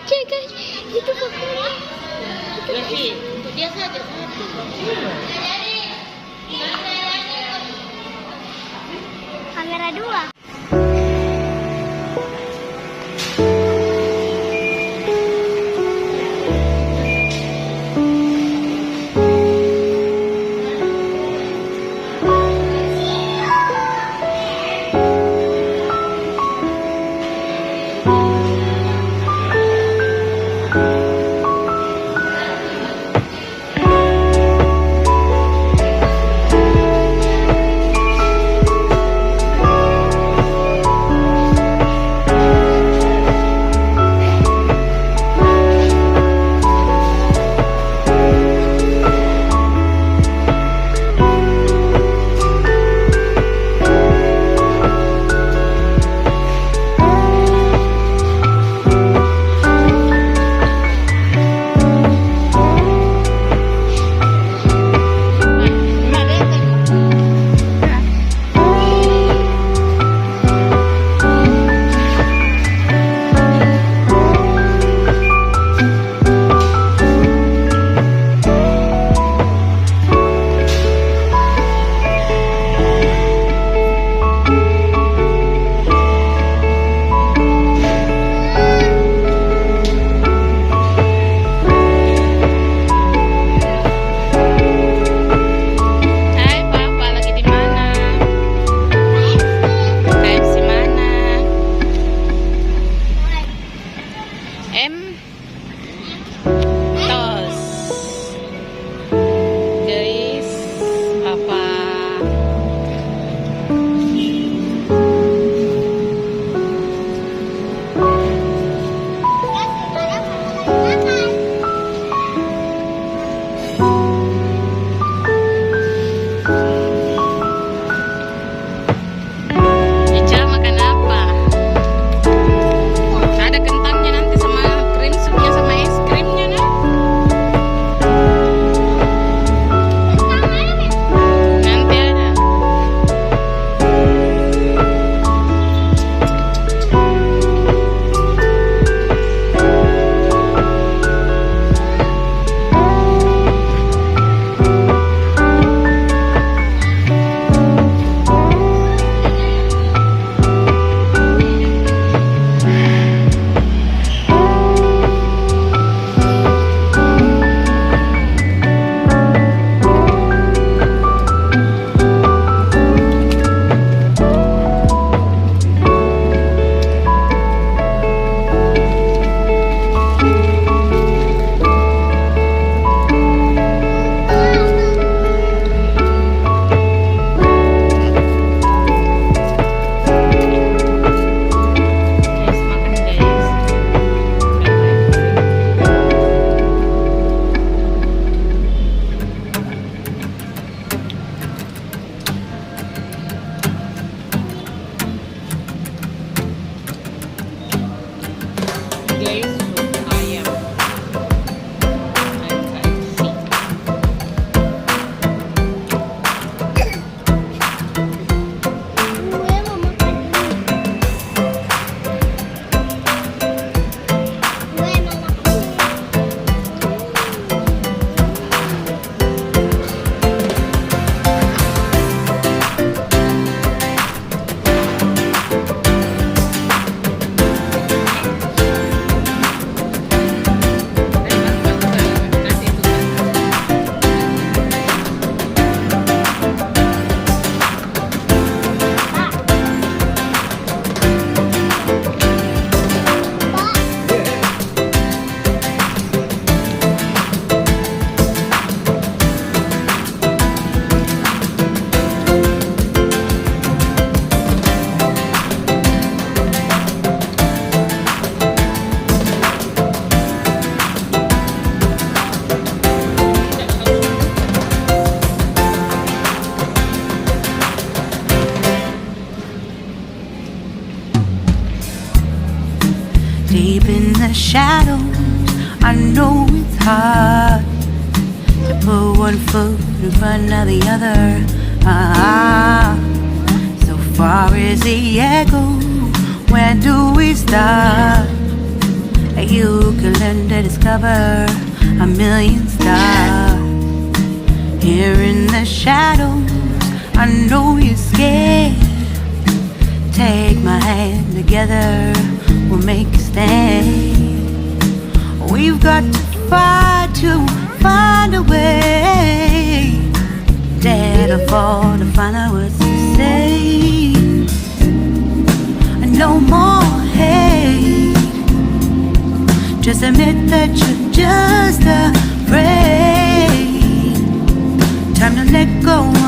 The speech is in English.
Cek guys, itu fotonya. Berarti untuk dia saja satu. Kamera 2. Deep in the shadows, I know it's hard to put one foot in front of the other. So far as the echo, where do we start? You discover a million stars. Here in the shadows, I know you're scared. Take my hand, together we'll make a stand. We've got to fight to find a way. Dare to fall to find out what to say. No more hate. Just admit that you're just afraid. Time to let go